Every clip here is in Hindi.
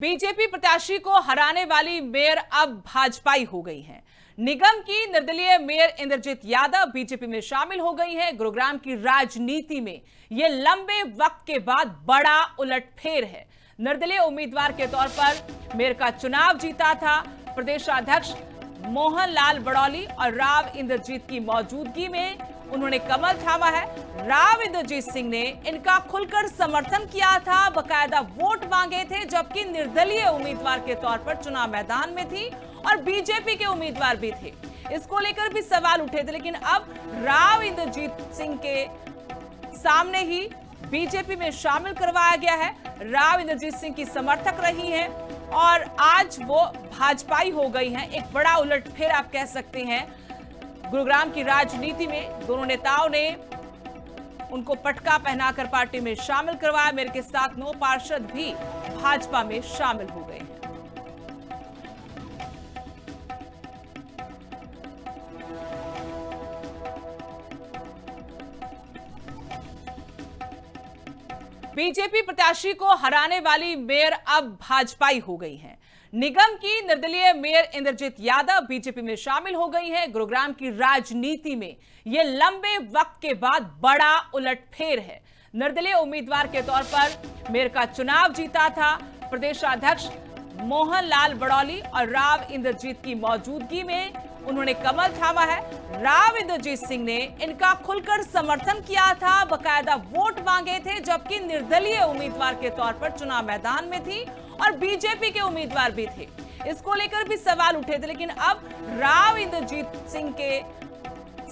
बीजेपी प्रत्याशी को हराने वाली मेयर अब भाजपाई हो गई हैं। निगम की निर्दलीय मेयर इंद्रजीत यादव बीजेपी में शामिल हो गई हैं। गुरुग्राम की राजनीति में यह लंबे वक्त के बाद बड़ा उलटफेर है। निर्दलीय उम्मीदवार के तौर पर मेयर का चुनाव जीता था प्रदेशाध्यक्ष मोहन लाल बड़ौली और राव इंद्रजीत की मौजूदगी में उन्होंने कमल थामा है। राव इंद्रजीत सिंह ने इनका खुलकर समर्थन किया था, बकायदा वोट मांगे थे, जबकि निर्दलीय उम्मीदवार के तौर पर चुनाव मैदान में थी और बीजेपी के उम्मीदवार भी थे। इसको लेकर भी सवाल उठे थे, लेकिन अब राव इंद्रजीत सिंह के सामने ही बीजेपी में शामिल करवाया गया है। राव इंद्रजीत सिंह की समर्थक रही हैं और आज वो भाजपाई हो गई हैं। एक बड़ा उलटफेर आप कह सकते हैं। गुरुग्राम की राजनीति में दोनों नेताओं ने उनको पटका पहनाकर पार्टी में शामिल करवाया। मेरे के साथ 9 पार्षद भी भाजपा में शामिल हो गए हैं। बीजेपी प्रत्याशी को हराने वाली मेयर अब भाजपाई हो गई हैं। निगम की निर्दलीय मेयर इंद्रजीत यादव बीजेपी में शामिल हो गई हैं। गुरुग्राम की राजनीति में यह लंबे वक्त के बाद बड़ा उलटफेर है। निर्दलीय उम्मीदवार के तौर पर मेयर का चुनाव जीता था प्रदेशाध्यक्ष मोहन लाल बड़ौली और राव इंद्रजीत की मौजूदगी में उन्होंने कमल थामा है। राव इंद्रजीत सिंह ने इनका खुलकर समर्थन किया था, बकायदा वोट मांगे थे, जबकि निर्दलीय उम्मीदवार के तौर पर चुनाव मैदान में थी और बीजेपी के उम्मीदवार भी थे। इसको लेकर भी सवाल उठे थे, लेकिन अब राव इंद्रजीत सिंह के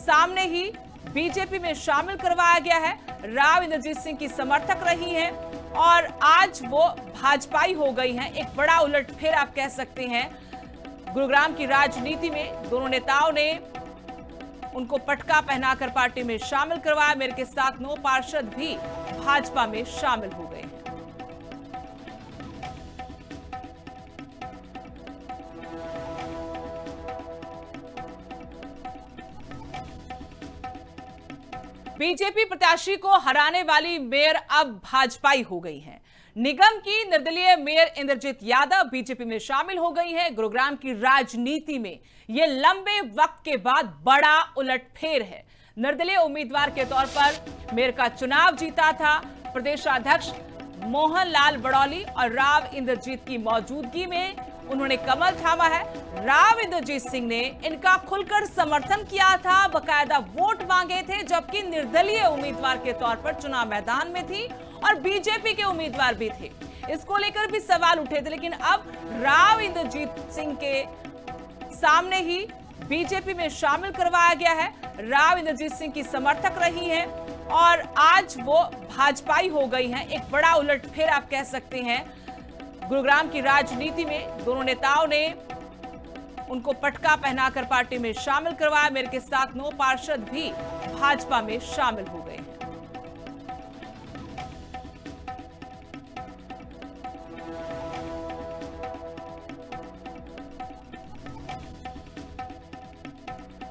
सामने ही बीजेपी में शामिल करवाया गया है। राव इंद्रजीत सिंह की समर्थक रही हैं और आज वो भाजपाई हो गई हैं। एक बड़ा उलटफेर आप कह सकते हैं। गुरुग्राम की राजनीति में दोनों नेताओं ने उनको पटका पहनाकर पार्टी में शामिल करवाया। मेरे के साथ 9 पार्षद भी भाजपा में शामिल हो गए हैं। बीजेपी प्रत्याशी को हराने वाली मेयर अब भाजपाई हो गई हैं। निगम की निर्दलीय मेयर इंद्रजीत यादव बीजेपी में शामिल हो गई हैं। गुरुग्राम की राजनीति में यह लंबे वक्त के बाद बड़ा उलटफेर है। निर्दलीय उम्मीदवार के तौर पर मेयर का चुनाव जीता था प्रदेशाध्यक्ष मोहन लाल बड़ौली और राव इंद्रजीत की मौजूदगी में उन्होंने कमल थामा है। राव इंद्रजीत सिंह ने इनका खुलकर समर्थन किया था, बकायदा वोट मांगे थे, जबकि निर्दलीय उम्मीदवार के तौर पर चुनाव मैदान में थी और बीजेपी के उम्मीदवार भी थे। इसको लेकर भी सवाल उठे थे, लेकिन अब राव इंद्रजीत सिंह के सामने ही बीजेपी में शामिल करवाया गया है। राव इंद्रजीत सिंह की समर्थक रही हैं और आज वो भाजपाई हो गई हैं। एक बड़ा उलटफेर आप कह सकते हैं। गुरुग्राम की राजनीति में दोनों नेताओं ने उनको पटका पहनाकर पार्टी में शामिल करवाया। मेरे के साथ 9 पार्षद भी भाजपा में शामिल हो गए।